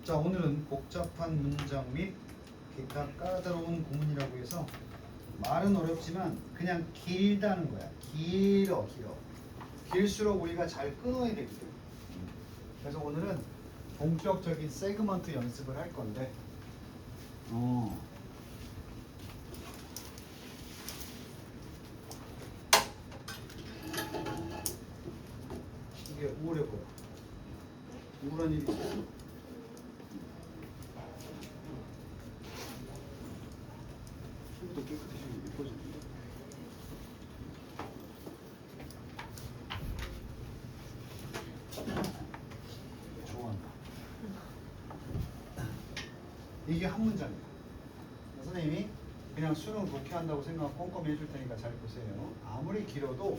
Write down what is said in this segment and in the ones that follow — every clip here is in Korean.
자, 오늘은 복잡한 문장 및 기타 까다로운 구문이라고 해서 말은 어렵지만 그냥 길다는 거야. 길어. 길수록 우리가 잘 끊어야 되거든. 그래서 오늘은 본격적인 세그먼트 연습을 할 건데 이게 우울했고요. 우울한 일이 있어요. 도 깨끗해지고 예뻐지는데. 좋아한다. 이게 한 문장이야. 선생님이 그냥 수능 독해한다고 생각하고 꼼꼼히 해줄 테니까 잘 보세요. 아무리 길어도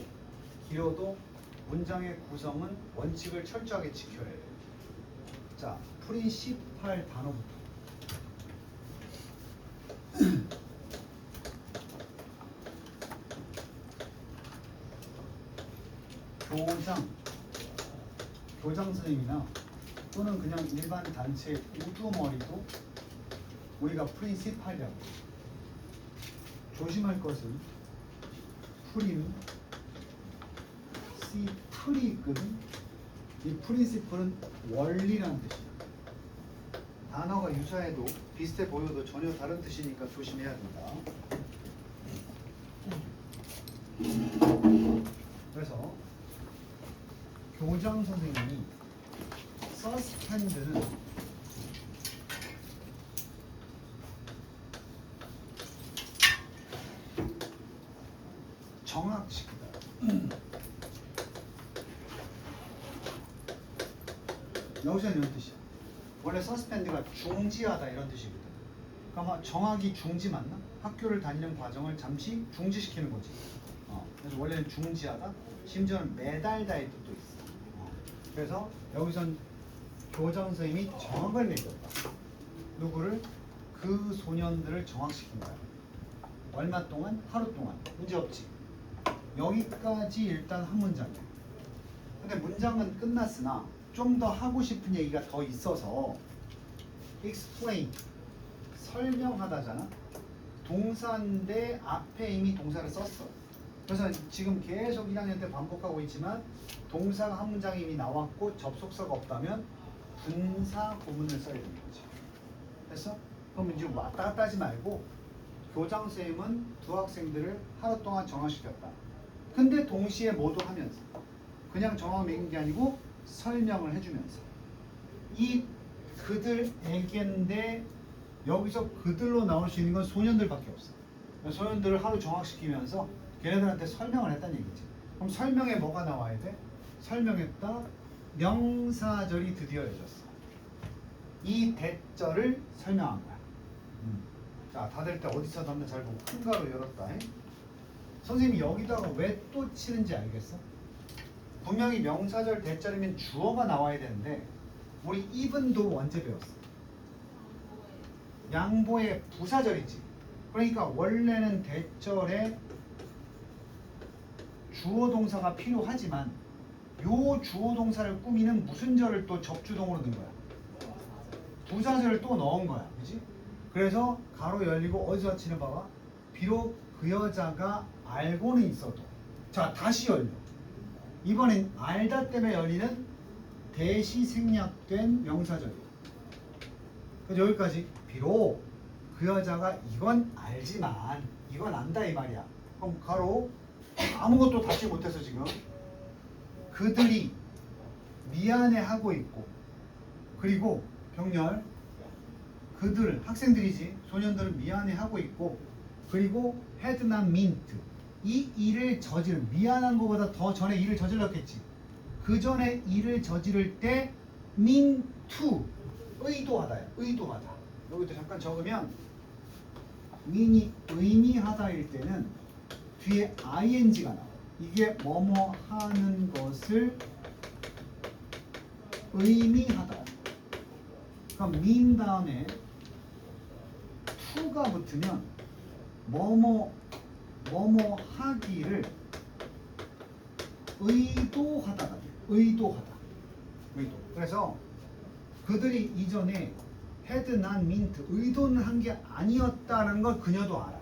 문장의 구성은 원칙을 철저하게 지켜야 해요. 자, 프린시팔 단어부터. 교장 선생님이나 또는 그냥 일반 단체 우두머리도 우리가 프린시팔이라고. 조심할 것은 풀이 있거든. 이 프린시플은 원리라는 뜻이야. 단어가 유사해도 비슷해 보여도 전혀 다른 뜻이니까 조심해야 된다. 그래서 교장 선생님이 서스펜드는 정학시키다. 여기서는 이런 뜻이야. 원래 서스펜드가 중지하다 이런 뜻이거든. 그러니까 정학이 중지 맞나? 학교를 다니는 과정을 잠시 중지시키는 거지. 그래서 원래는 중지하다, 심지어는 매달다의 뜻도 있어. 그래서 여기선 교장 선생님이 정학을 내렸다. 누구를? 그 소년들을 정학시킨 거야. 얼마 동안? 하루 동안. 문제 없지. 여기까지 일단 한 문장이야. 근데 문장은 끝났으나 좀 더 하고 싶은 얘기가 더 있어서 explain, 설명하다잖아. 동사인데 앞에 이미 동사를 썼어. 그래서 지금 계속 1학년 때 반복하고 있지만 동사가 한 문장이 이미 나왔고 접속사가 없다면 분사 구문을 써야 되는 거지. 됐어? 그럼 이제 왔다 갔다 하지 말고 교장 선생님은 두 학생들을 하루 동안 정학시켰다. 근데 동시에 뭐도 하면서 그냥 정학 매긴 게 아니고 설명을 해주면서 이 그들에게인데 여기서 그들로 나올 수 있는 건 소년들밖에 없어. 소년들을 하루 정학시키면서 걔네들한테 설명을 했다는 얘기지. 그럼 설명에 뭐가 나와야 돼? 설명했다. 명사절이 드디어 열렸어. 이 대절을 설명한 거야. 자, 닫을 때 어디서 닫나 잘 보고 큰 가로 열었다. 선생님이 여기다가 왜 또 치는지 알겠어? 분명히 명사절 대절이면 주어가 나와야 되는데 우리 even도 언제 배웠어? 양보의 부사절이지. 그러니까 원래는 대절에 주어 동사가 필요하지만 요 주어 동사를 꾸미는 무슨 절을 또 접주동으로 넣은 거야? 부사절을 또 넣은 거야. 그지? 그래서 가로 열리고 어디서 치는 봐봐. 비록 그 여자가 알고는 있어도. 자, 다시 열려. 이번엔 알다 때문에 열리는 대시 생략된 명사절이야. 그래서 여기까지 비록 그 여자가 이건 알지만 이건 안다 이 말이야. 그럼 가로 아무것도 닫지 못해서 지금 그들이 미안해하고 있고 그리고 병렬 그들 학생들이지 소년들은 미안해하고 있고 그리고 had not meant 이 일을 저지른 미안한 것보다 더 전에 일을 저질렀겠지. 그 전에 일을 저지를 때 mean to 의도하다야. 의도하다. 여기도 잠깐 적으면 mean이 의미하다일 때는 뒤에 ing가 나와. 이게 뭐뭐 하는 것을 의미하다. 그럼 mean 다음에 to가 붙으면 뭐뭐 뭐뭐 하기를 의도하다가 돼. 의도하다. 의도. 그래서 그들이 이전에 had not meant 의도는 한 게 아니었다는 걸 그녀도 알아.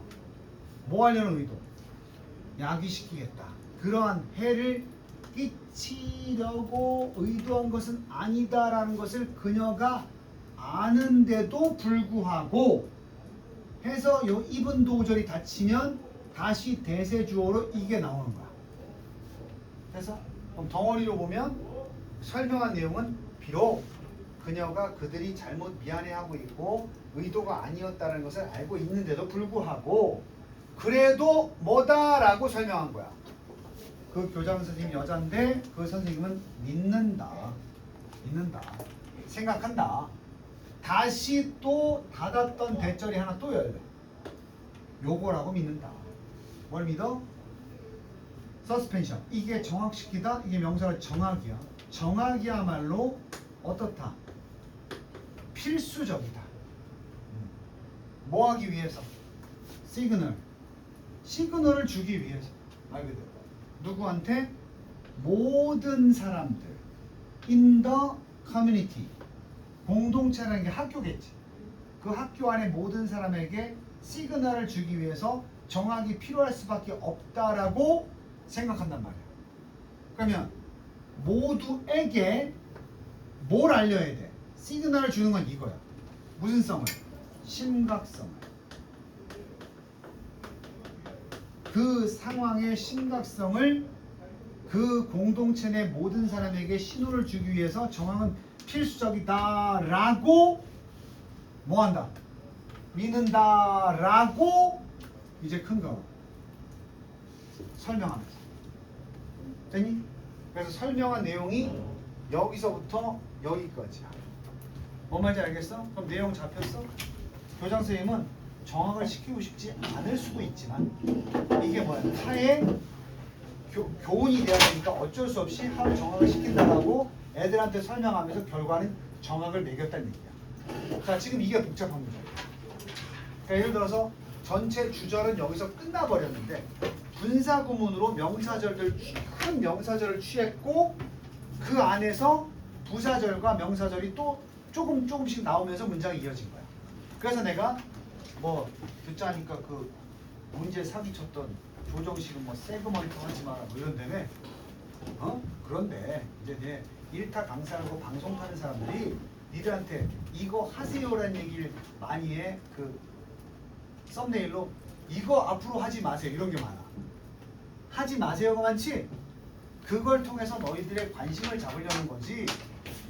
뭐 하려는 의도? 야기시키겠다. 그러한 해를 끼치려고 의도한 것은 아니다라는 것을 그녀가 아는데도 불구하고 해서 요 입은 도절이 닫히면 다시 대세주어로 이게 나오는 거야. 그래서 그럼 덩어리로 보면 설명한 내용은 비록 그녀가 그들이 잘못 미안해하고 있고 의도가 아니었다는 것을 알고 있는데도 불구하고 그래도 뭐다라고 설명한 거야. 그 교장 선생님 여잔데 그 선생님은 믿는다. 생각한다. 다시 또 닫았던 대절이 하나 또 열려. 요거라고 믿는다. 뭘 믿어? 서스펜션. 이게 정확시키다. 이게 명사의 정확이야. 정확이야말로 어떻다? 필수적이다. 뭐 하기 위해서? 시그널을 주기 위해서. 말 그대로. 누구한테? 모든 사람들. in the community. 공동체라는 게 학교겠지. 그 학교 안에 모든 사람에게 시그널을 주기 위해서 정확이 필요할 수밖에 없다라고 생각한단 말이야. 그러면 모두에게 뭘 알려야 돼? 시그널을 주는 건 이거야. 무슨 성을? 심각성을. 그 상황의 심각성을 그 공동체 내 모든 사람에게 신호를 주기 위해서 정황은 필수적이다라고 뭐한다? 믿는다라고 이제 큰 거 설명하면서 됐니? 그래서 설명한 내용이 여기서부터 여기까지야. 뭔 말인지 알겠어? 그럼 내용 잡혔어? 교장 선생님은 정확을 시키고 싶지 않을 수도 있지만 이게 뭐야? 타의 교훈이 돼야 되니까 어쩔 수 없이 하루 정확을 시킨다라고 애들한테 설명하면서 결과는 정확을 매겼다는 얘기야. 자, 지금 이게 복잡한 문제야. 그러니까 예를 들어서 전체 주절은 여기서 끝나버렸는데 분사구문으로 큰 명사절을 취했고 그 안에서 부사절과 명사절이 또 조금씩 나오면서 문장이 이어진 거야. 그래서 내가 뭐 듣자니까 그 문제 사기쳤던 조정식은 뭐 세그먼트 하지 마라 뭐 이런 데문에 그런데 이제 내 일타 강사하고 방송 타는 사람들이 니들한테 이거 하세요라는 얘기를 많이 해. 그 썸네일로 이거 앞으로 하지 마세요 이런 게 많아. 하지 마세요가 많지. 그걸 통해서 너희들의 관심을 잡으려는 거지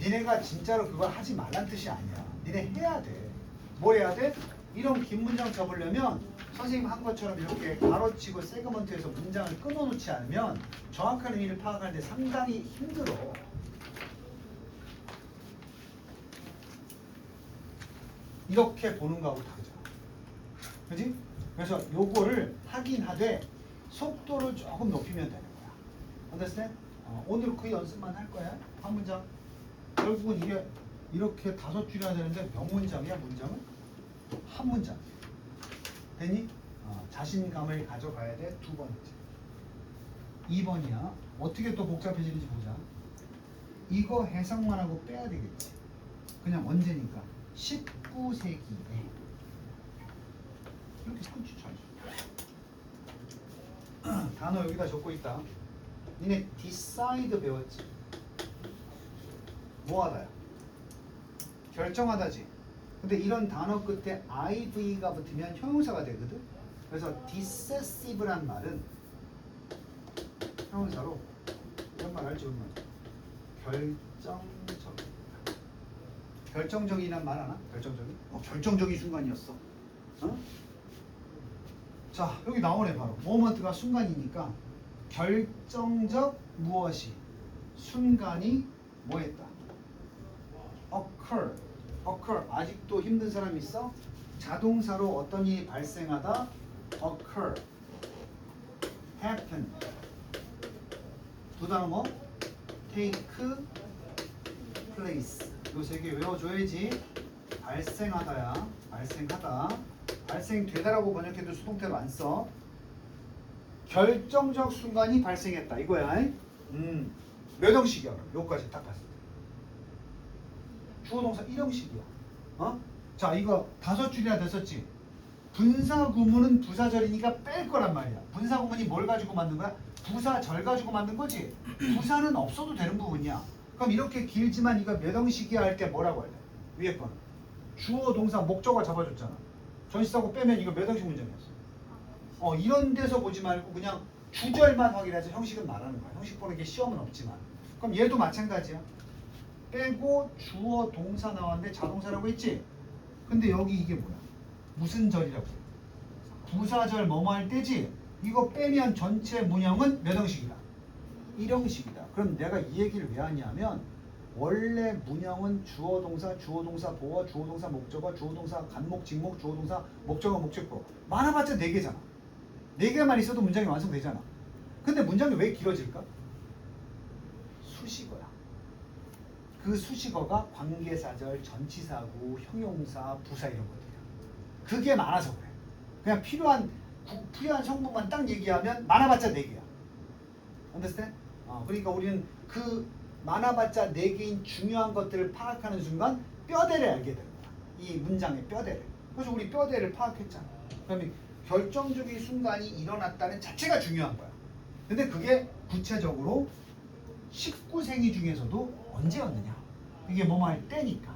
니네가 진짜로 그걸 하지 말란 뜻이 아니야. 니네 해야 돼. 뭘 해야 돼? 이런 긴 문장 접으려면 선생님 한 것처럼 이렇게 가로치고 세그먼트에서 문장을 끊어놓지 않으면 정확한 의미를 파악하는데 상당히 힘들어. 이렇게 보는 거하고 다르잖아. 그지? 그래서 요거를 하긴 하되 속도를 조금 높이면 되는 거야. understand? 오늘 그 연습만 할 거야. 한 문장. 결국은 이게 이렇게 5줄이야 되는데 몇 문장이야 문장은? 한 문장. 됐니? 자신감을 가져가야 돼. 두 번째. 2번이야. 어떻게 또 복잡해지는지 보자. 이거 해석만 하고 빼야 되겠지. 그냥 언제니까 19세기에 이렇게 상추 잘 단어 여기다 적고 있다. 니네 decide 배웠지? 뭐하다야? 결정하다지. 근데 이런 단어 끝에 iv가 붙으면 형용사가 되거든. 그래서 decisive란 말은 형용사로 이런 말 알지? 결정적이란 말 하나? 결정적인? 결정적인 순간이었어. 자, 여기 나오네 바로. 모먼트가 순간이니까 결정적 무엇이 순간이 뭐했다? occur. 아직도 힘든 사람 있어? 자동사로 어떤 일이 발생하다? occur. happen. 두 단어 뭐? take place. 요 세 개 외워줘야지. 발생하다야. 발생하다. 발생되다라고 번역해도 수동태로 안 써. 결정적 순간이 발생했다 이거야. 몇 형식이야? 그럼 요까지 딱 봤을 때 주어 동사 1형식이야. 어? 자 이거 5줄이나 됐었지. 분사 구문은 부사절이니까 뺄 거란 말이야. 분사 구문이 뭘 가지고 만든 거야? 부사절 가지고 만든 거지. 부사는 없어도 되는 부분이야. 그럼 이렇게 길지만 이거 몇 형식이야 할 때 뭐라고 해야 돼? 위에 거는 주어 동사 목적어 잡아줬잖아. 전치사고 빼면 이거 몇 형식 문장이었어? 이런 데서 보지 말고 그냥 주절만 확인해서 형식은 말하는 거야. 형식 보는 게 시험은 없지만. 그럼 얘도 마찬가지야. 빼고 주어 동사 나왔는데 자동사라고 했지? 근데 여기 이게 뭐야? 무슨 절이라고 해? 부사절 뭐뭐 할 때지? 이거 빼면 전체 문형은 몇 형식이다? 1형식이다. 그럼 내가 이 얘기를 왜 하냐면 원래 문형은 주어 동사, 주어 동사 보어, 주어 동사 목적어, 주어 동사 간목, 직목, 주어 동사 목적어, 목적보 많아봤자 4개잖아. 4개만 있어도 문장이 완성되잖아. 근데 문장이 왜 길어질까? 수식어야. 그 수식어가 관계사절, 전치사구, 형용사, 부사 이런 것들이야. 그게 많아서 그래. 그냥 필요한 성분만 딱 얘기하면 많아봤자 4개야. understand? 그러니까 우리는 그 많아봤자 4개인 중요한 것들을 파악하는 순간 뼈대를 알게 되는 거야. 이 문장의 뼈대를. 그래서 우리 뼈대를 파악했잖아. 그러면 결정적인 순간이 일어났다는 자체가 중요한 거야. 근데 그게 구체적으로 19세기 중에서도 언제였느냐? 이게 뭐뭐 할 때니까.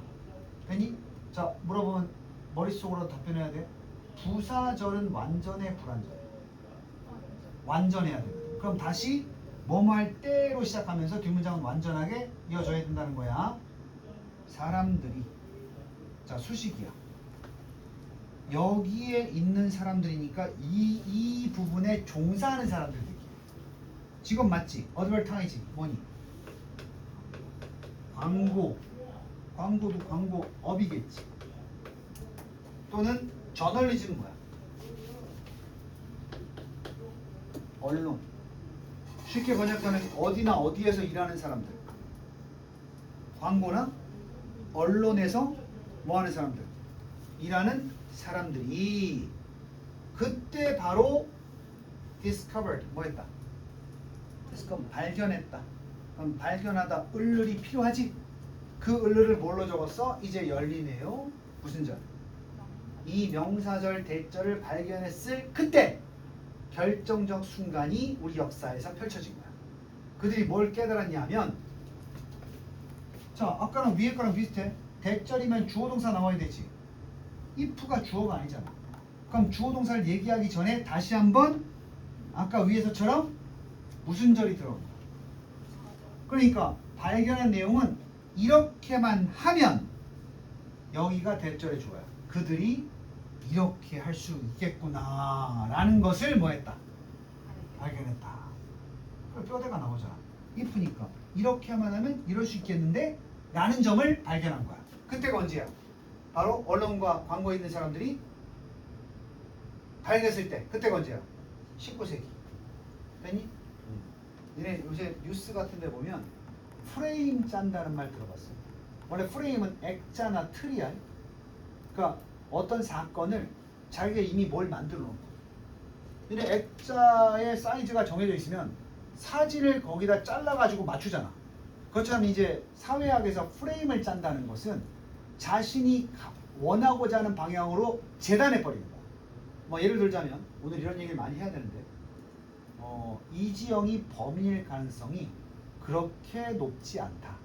됐니? 자, 물어보면 머릿속으로 답변해야 돼. 부사절은 완전해, 불완전해? 완전해야 되거든. 그럼 다시 뭐뭐 할 때로 시작하면서 뒷문장은 완전하게 이어져야 된다는 거야. 사람들이. 자, 수식이야. 여기에 있는 사람들이니까 이 부분에 종사하는 사람들 얘기해. 직업 맞지? 어드버타이징 뭐니? 광고도 광고업이겠지. 또는 저널리즘은 뭐야? 언론. 쉽게 번역하면 어디나 어디에서 일하는 사람들. 광고나 언론에서 뭐하는 사람들? 일하는 사람들이 그때 바로 discovered 뭐했다? discover 발견했다. 그럼 발견하다 을을이 필요하지? 그 을을을 뭘로 적었어? 이제 열리네요. 무슨 절? 이 명사절 대절을 발견했을 그때 결정적 순간이 우리 역사에서 펼쳐진 거야. 그들이 뭘 깨달았냐면 자 아까는 위에 거랑 비슷해. 대절이면 주어동사 나와야 되지. if가 주어가 아니잖아. 그럼 주어동사를 얘기하기 전에 다시 한번 아까 위에서처럼 무슨 절이 들어온다. 그러니까 발견한 내용은 이렇게만 하면 여기가 대절의 주어야. 그들이 이렇게 할 수 있겠구나 라는 것을 뭐했다? 발견했다. 뼈대가 나오잖아. if니까 이렇게만 하면 이럴 수 있겠는데 라는 점을 발견한 거야. 그때가 언제야? 바로 언론과 광고에 있는 사람들이 발견했을 때. 그때가 언제야? 19세기. 됐니? 니네 요새 뉴스 같은 데 보면 프레임 짠다는 말 들어봤어? 원래 프레임은 액자나 틀이야. 그러니까 어떤 사건을 자기가 이미 뭘 만들어 놓은 거야. 근데 액자의 사이즈가 정해져 있으면 사진을 거기다 잘라가지고 맞추잖아. 그것처럼 이제 사회학에서 프레임을 짠다는 것은 자신이 원하고자 하는 방향으로 재단해버리는 거야. 뭐 예를 들자면 오늘 이런 얘기를 많이 해야 되는데 이지영이 범인일 가능성이 그렇게 높지 않다.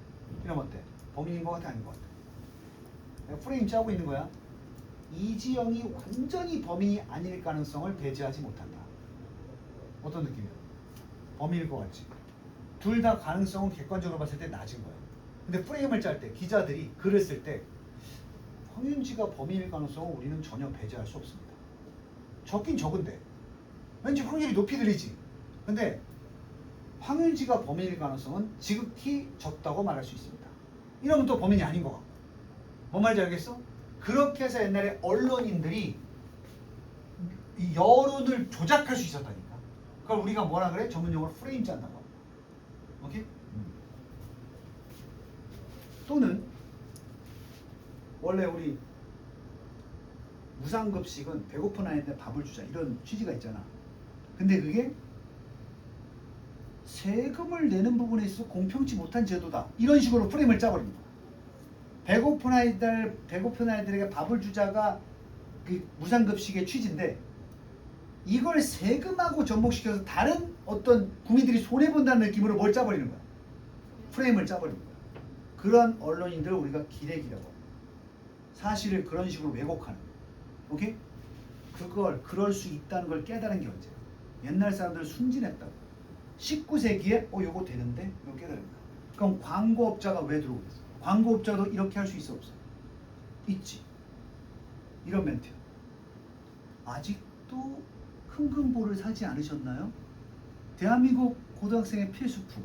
이러면 어때? 범인인 것 같아 아닌 것 같아? 프레임 짜고 있는 거야. 이지영이 완전히 범인이 아닐 가능성을 배제하지 못한다. 어떤 느낌이야? 범인일 것 같지? 둘 다 가능성은 객관적으로 봤을 때 낮은 거야. 근데 프레임을 짤 때 기자들이 글을 쓸 때 황윤지가 범인일 가능성은 우리는 전혀 배제할 수 없습니다. 적긴 적은데 왠지 확률이 높이 들리지. 근데 황윤지가 범인일 가능성은 지극히 적다고 말할 수 있습니다. 이러면 또 범인이 아닌 것 같고. 뭔 말인지 알겠어? 그렇게 해서 옛날에 언론인들이 이 여론을 조작할 수 있었다니까. 그걸 우리가 뭐라 그래? 전문용어로 프레임 짠다고. 오케이? 또는 원래 우리 무상급식은 배고픈 아이한테 밥을 주자 이런 취지가 있잖아. 근데 그게 세금을 내는 부분에 있어서 공평치 못한 제도다. 이런 식으로 프레임을 짜버립니다. 배고픈 아이들에게 밥을 주자가 그 무상급식의 취지인데 이걸 세금하고 접목시켜서 다른 어떤 국민들이 손해본다는 느낌으로 뭘 짜버리는 거야. 프레임을 짜버리는 거야. 그런 언론인들을 우리가 기레기라고 합니다. 사실을 그런 식으로 왜곡하는 거야. 오케이? 그걸 그럴 수 있다는 걸 깨달은 게 언제야? 옛날 사람들 순진했다고. 19세기에 요거 되는데? 이거 깨달은 거야. 그럼 광고업자가 왜 들어오고 있어? 광고업자도 이렇게 할 수 있어 없어? 있지. 이런 멘트야. 아직도 흥금볼을 사지 않으셨나요? 대한민국 고등학생의 필수품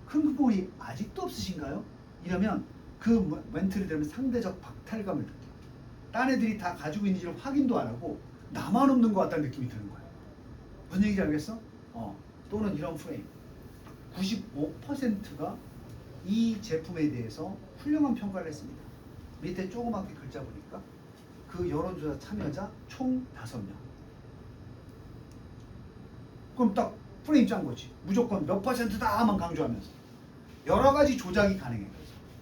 흥금볼이 아직도 없으신가요? 이러면 그 멘트를 들으면 상대적 박탈감을 느껴. 딴 애들이 다 가지고 있는지를 확인도 안 하고 나만 없는 것 같다는 느낌이 드는 거야. 무슨 얘기인지 알겠어? 또는 이런 프레임. 95%가 이 제품에 대해서 훌륭한 평가를 했습니다. 밑에 조그맣게 글자 보니까 그 여론조사 참여자 총 5명. 그럼 딱 프레임 짠 거지. 무조건 몇 %다만 강조하면서 여러 가지 조작이 가능해.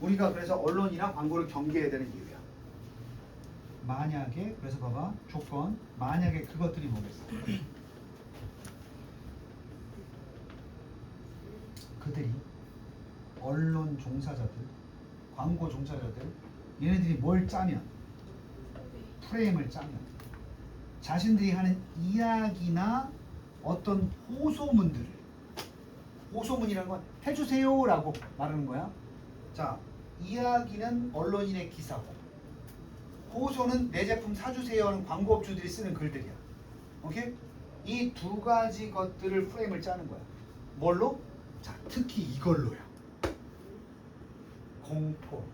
우리가 그래서 언론이나 광고를 경계해야 되는 이유야. 만약에 그래서 봐봐 조건 만약에 그것들이 뭐겠어? 그들이 언론 종사자들, 광고 종사자들 얘네들이 뭘 짜면 프레임을 짜면 자신들이 하는 이야기나 어떤 호소문이라는 건 해주세요라고 말하는 거야. 자, 이야기는 언론인의 기사고 호소는 내 제품 사주세요는 광고업주들이 쓰는 글들이야. 오케이? 이 두 가지 것들을 프레임을 짜는 거야. 뭘로? 자, 특히 이걸로야. 공포.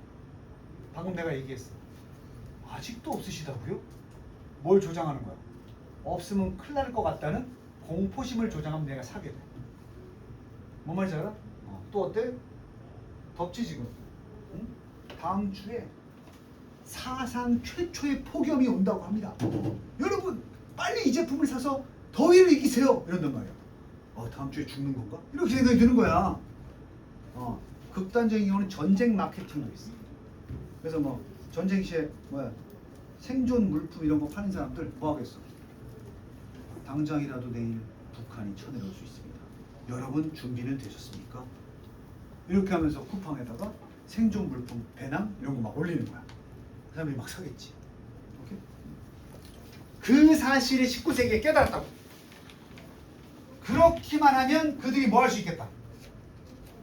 방금 내가 얘기했어. 아직도 없으시다고요? 뭘 조장하는 거야? 없으면 큰일 날 것 같다는 공포심을 조장하면 내가 사게 돼. 뭔 말인지 알아? 또 어때? 덥지 지금. 응? 다음 주에 사상 최초의 폭염이 온다고 합니다. 여러분 빨리 이 제품을 사서 더위를 이기세요. 이런단 말이야. 다음 주에 죽는 건가? 이렇게 생각이 드는 거야. 극단적인 경우는 전쟁 마케팅도 있어. 그래서 뭐 전쟁 시에 생존 물품 이런 거 파는 사람들 뭐 하겠어? 당장이라도 내일 북한이 쳐내려올 수 있습니다. 여러분 준비는 되셨습니까? 이렇게 하면서 쿠팡에다가 생존 물품 배낭 이런 거 막 올리는 거야. 그 사람들이 막 사겠지. 오케이? 그 사실을 19세기에 깨달았다고. 그렇기만 하면 그들이 뭐 할 수 있겠다.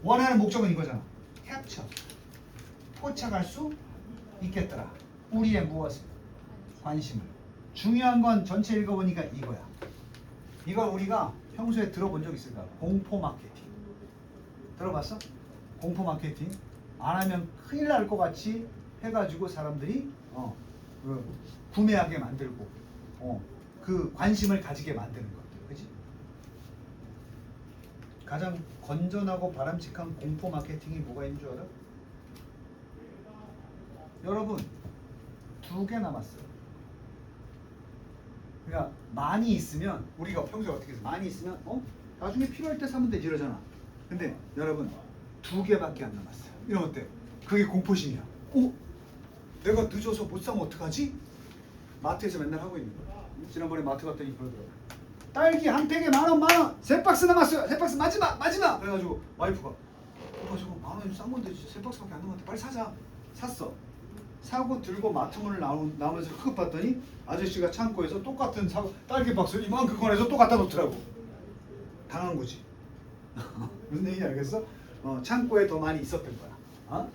원하는 목적은 이거잖아. 캡처. 포착할 수 있겠더라. 우리의 무엇을? 관심을. 중요한 건 전체 읽어보니까 이거야. 이걸 우리가 평소에 들어본 적 있을까? 공포 마케팅. 들어봤어? 공포 마케팅. 안 하면 큰일 날 것 같이 해가지고 사람들이 구매하게 만들고 그 관심을 가지게 만드는 것들. 그치? 가장 건전하고 바람직한 공포 마케팅이 뭐가 있는 줄 알아? 여러분 2개 남았어요. 그러니까 많이 있으면 우리가 평소에 어떻게 해서 많이 있으면 나중에 필요할 때 사면 되지 이러잖아. 근데 여러분 2개밖에 안 남았어요. 이러면 어때? 그게 공포심이야. 내가 늦어서 못 사면 어떡하지? 마트에서 맨날 하고 있는 거야. 지난번에 마트 갔더니 그러더라고. 딸기 한 팩에 만원 3박스 남았어요. 3박스 마지막 그래가지고 와이프가 저거 만원이 싼 건데 3박스밖에 안 남았는데 빨리 사자. 샀어. 사고 들고 마트문을 나오면서 흑흑 봤더니 아저씨가 창고에서 똑같은 딸기 박스를 이만큼 꺼내서 또 갖다 놓더라고. 당한 거지. 무슨 얘기인지 알겠어? 창고에 더 많이 있었던 거야.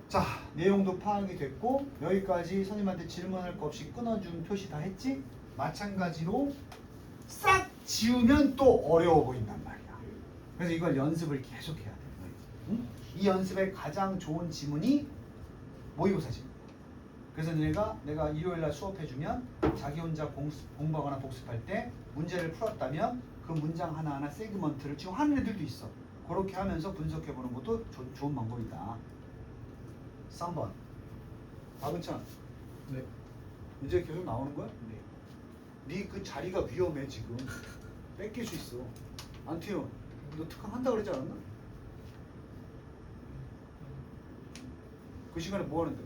자, 내용도 파악이 됐고 여기까지 선생님한테 질문할 거 없이 끊어준 표시 다 했지? 마찬가지로 싹 지우면 또 어려워 보인단 말이야. 그래서 이걸 연습을 계속 해야 돼. 응? 이 연습의 가장 좋은 지문이 모의고사 지문. 그래서 내가 일요일날 수업해주면 자기 혼자 공부하거나 복습할 때 문제를 풀었다면 그 문장 하나하나 세그먼트를 지금 하는 애들도 있어. 그렇게 하면서 분석해보는 것도 좋은 방법이다. 3번 박은찬. 네. 이제 계속 나오는 거야? 네. 네 그 자리가 위험해 지금. 뺏길 수 있어. 안태현 너 특강 한다 그러지 않았나? 그 시간에 뭐 하는데?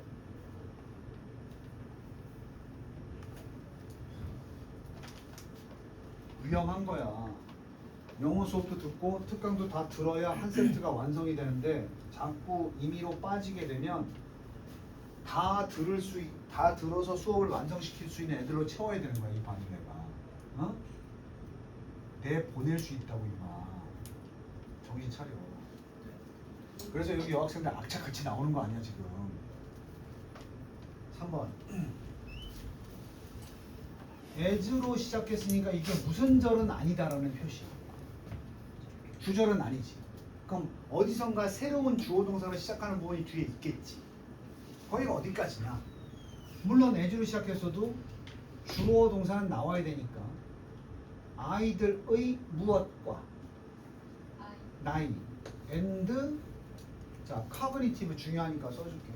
위험한 거야. 영어 수업도 듣고 특강도 다 들어야 한 세트가 완성이 되는데 자꾸 임의로 빠지게 되면 다 들어서 수업을 완성시킬 수 있는 애들로 채워야 되는 거야, 이 반을 내가. 어? 내 보낼 수 있다고 임마. 정신 차려. 그래서 여기 여학생들 악착같이 나오는 거 아니야 지금. 3번. as로 시작했으니까 이게 무슨 절은 아니다라는 표시. 주절은 아니지. 그럼 어디선가 새로운 주어 동사로 시작하는 부분이 뒤에 있겠지. 거기가 어디까지냐? 물론 as로 시작했어도 주어 동사는 나와야 되니까 아이들의 무엇과 나이 and 자 cognitive 중요하니까 써줄게.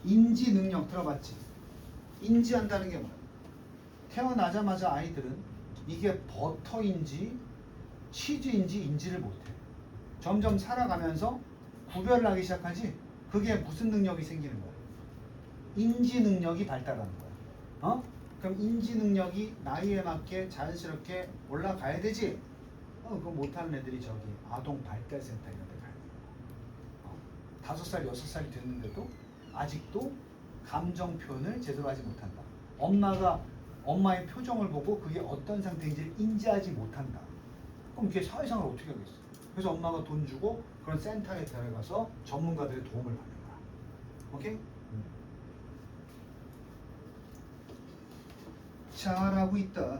인지 능력 들어봤지? 인지한다는 게 뭐야? 태어나자마자 아이들은 이게 버터인지 치즈인지 인지를 못해. 점점 살아가면서 구별을 하기 시작하지. 그게 무슨 능력이 생기는 거야? 인지 능력이 발달하는 거야. 어? 그럼 인지 능력이 나이에 맞게 자연스럽게 올라가야 되지. 그거 못하는 애들이 저기 아동 발달센터 이런 데 가야 돼. 5살, 6살이 됐는데도 아직도 감정 표현을 제대로 하지 못한다. 엄마가 엄마의 표정을 보고 그게 어떤 상태인지를 인지하지 못한다. 그럼 걔 사회생활을 어떻게 하겠어? 그래서 엄마가 돈 주고 그런 센터에 데려가서 전문가들의 도움을 받는 거야. 오케이? 잘하고 있다.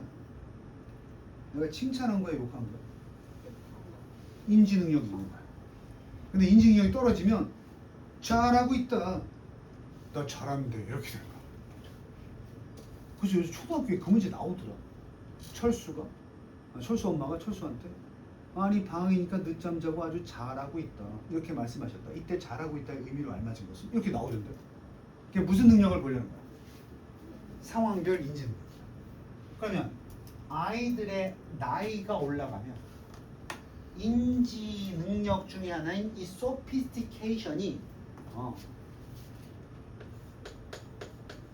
내가 칭찬한 거야, 욕한 거야? 인지 능력이 있는 거야. 근데 인지 능력이 떨어지면 잘하고 있다. 나 잘하는데 이렇게 되는 거야. 그래서 요즘 초등학교에 그 문제 나오더라. 철수 엄마가 철수한테 아니 방학이니까 늦잠 자고 아주 잘하고 있다 이렇게 말씀하셨다. 이때 잘하고 있다의 의미로 알맞은 것은 이렇게 나오던데. 그게 무슨 능력을 보려는 거야? 상황별 인지 능력. 그러면 아이들의 나이가 올라가면 인지 능력 중에 하나인 이 sophistication이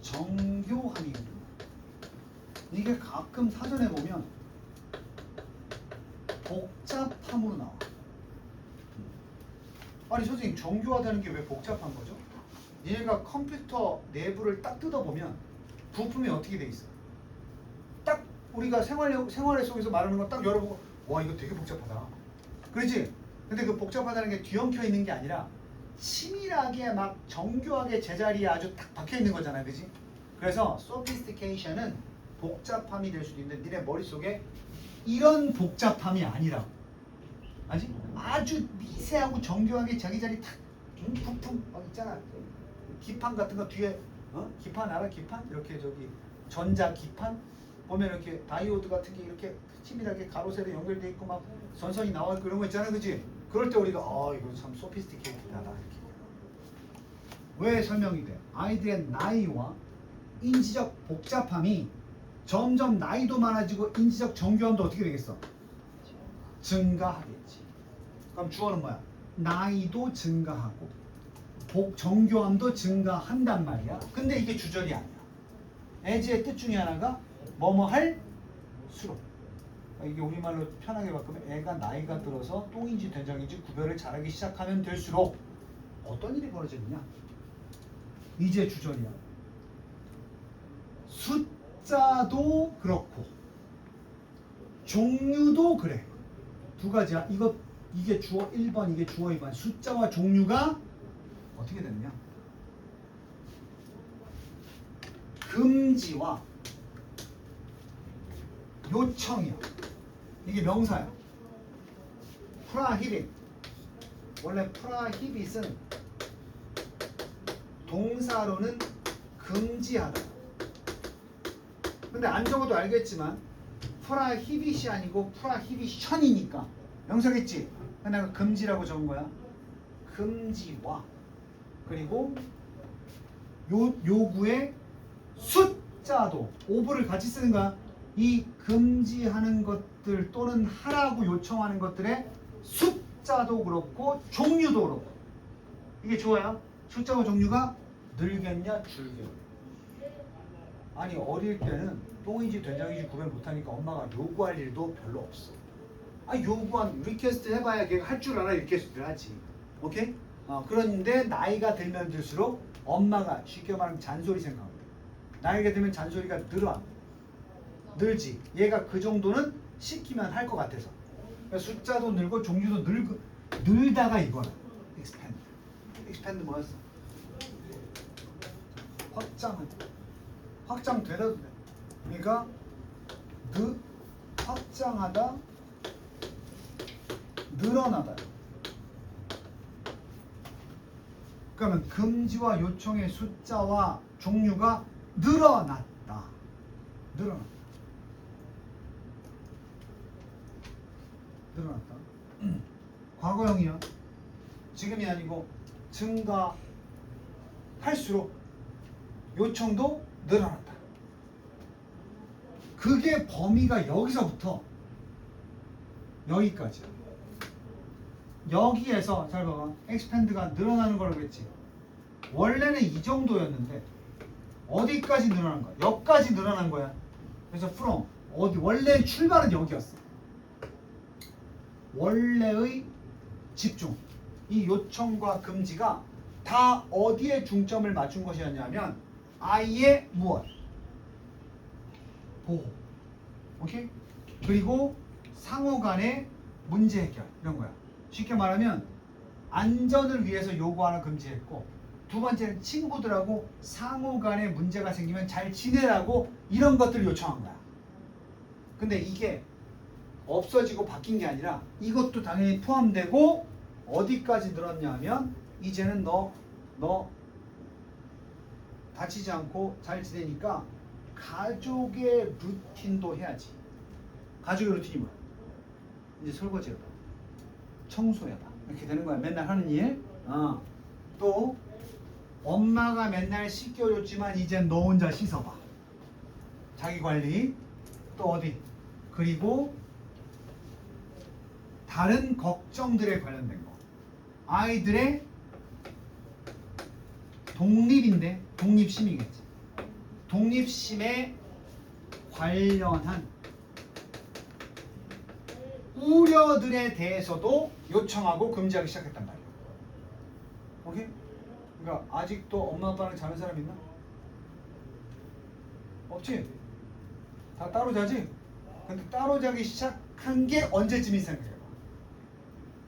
정교함이거든요. 이게 가끔 사전에 보면 복잡함으로 나와. 아니 선생님 정교하다는 게 왜 복잡한 거죠? 얘가 컴퓨터 내부를 딱 뜯어보면 부품이 어떻게 돼 있어? 딱 우리가 생활 속에서 말하는 거 딱 열어보고 와 이거 되게 복잡하다. 그렇지? 근데 그 복잡하다는 게 뒤엉켜 있는 게 아니라 치밀하게 막 정교하게 제자리에 아주 딱 박혀 있는 거잖아, 그지? 그래서 sophistication은 복잡함이 될 수도 있는데 니네 머릿속에 이런 복잡함이 아니라고. 아직 아주 미세하고 정교하게 자기 자리 탁 부품 있잖아. 기판 같은 거 뒤에 기판 알아? 기판? 이렇게 저기 전자 기판 보면 이렇게 다이오드 같은 게 이렇게 치밀하게 가로 세로 연결돼 있고 막 선선이 나와 있고 그런 거 있잖아, 그지? 그럴 때 우리가 이거 참 소피스티케이트하다 이렇게. 왜 설명이 돼? 아이들의 나이와 인지적 복잡함이 점점 나이도 많아지고 인지적 정교함도 어떻게 되겠어? 증가하겠지. 그럼 주어는 뭐야? 나이도 증가하고 정교함도 증가한단 말이야. 근데 이게 주절이 아니야. as의 뜻 중에 하나가 뭐뭐 할수록. 이게 우리말로 편하게 바꾸면 애가 나이가 들어서 똥인지 된장인지 구별을 잘하기 시작하면 될수록 어떤 일이 벌어지느냐? 이제 주절이야. 숫자도 그렇고 종류도 그래. 두 가지야. 이게 주어 1번, 이게 주어 2번. 숫자와 종류가 어떻게 되느냐? 금지와 요청이야. 이게 명사야. prohibit. 원래 prohibit은 동사로는 금지하다. 근데 안 적어도 알겠지만 prohibit이 아니고 prohibition이니까 명사겠지. 내가 금지라고 적은 거야. 금지와 그리고 요구의 숫자도 of를 같이 쓰는 거야. 이 금지하는 것들 또는 하라고 요청하는 것들의 숫자도 그렇고 종류도 그렇고 이게 좋아요. 숫자와 종류가 늘겠냐 줄겠냐. 아니 어릴 때는 똥인지 된장인지 구별 못하니까 엄마가 요구할 일도 별로 없어. 아 요구한 리퀘스트 해봐야 걔가 할 줄 알아 리퀘스트를 하지. 오케이? 그런데 나이가 들면 들수록 엄마가 쉽게 말하면 잔소리 생각합니다. 나이가 들면 잔소리가 늘지. 얘가 그 정도는 시키면 할 것 같아서. 그러니까 숫자도 늘고 종류도 늘다가 이거야. expand. expand 뭐였어? 확장되다. 그러니까 확장하다, 늘어나다. 그러면 금지와 요청의 숫자와 종류가 늘어났다. 과거형이야. 지금이 아니고 증가할수록 요청도 늘어났다. 그게 범위가 여기서부터 여기까지야. 여기에서 잘 봐봐. expand가 늘어나는 거라고 했지. 원래는 이 정도였는데 어디까지 늘어난 거야? 여기까지 늘어난 거야. 그래서 from 원래 출발은 여기였어. 원래의 집중. 이 요청과 금지가 다 어디에 중점을 맞춘 것이었냐면 아이의 무엇? 보호. 오케이? 그리고 상호 간의 문제 해결 이런 거야. 쉽게 말하면 안전을 위해서 요구하는 금지했고 두 번째는 친구들하고 상호 간에 문제가 생기면 잘 지내라고 이런 것들을 요청한 거야. 근데 이게 없어지고 바뀐 게 아니라 이것도 당연히 포함되고 어디까지 늘었냐면 이제는 너 다치지 않고 잘 지내니까 가족의 루틴도 해야지. 가족의 루틴이 뭐야? 이제 설거지 해봐. 청소해봐. 이렇게 되는 거야. 맨날 하는 일. 또 엄마가 맨날 씻겨줬지만 이젠 너 혼자 씻어봐. 자기 관리. 또 어디? 그리고 다른 걱정들에 관련된 거. 아이들의 독립인데 독립심이겠지. 독립심에 관련한 우려들에 대해서도 요청하고 금지하기 시작했단 말이야. 오케이? 그러니까 아직도 엄마 아빠랑 자는 사람 있나? 없지? 다 따로 자지? 근데 따로 자기 시작한 게 언제쯤인 생각해봐.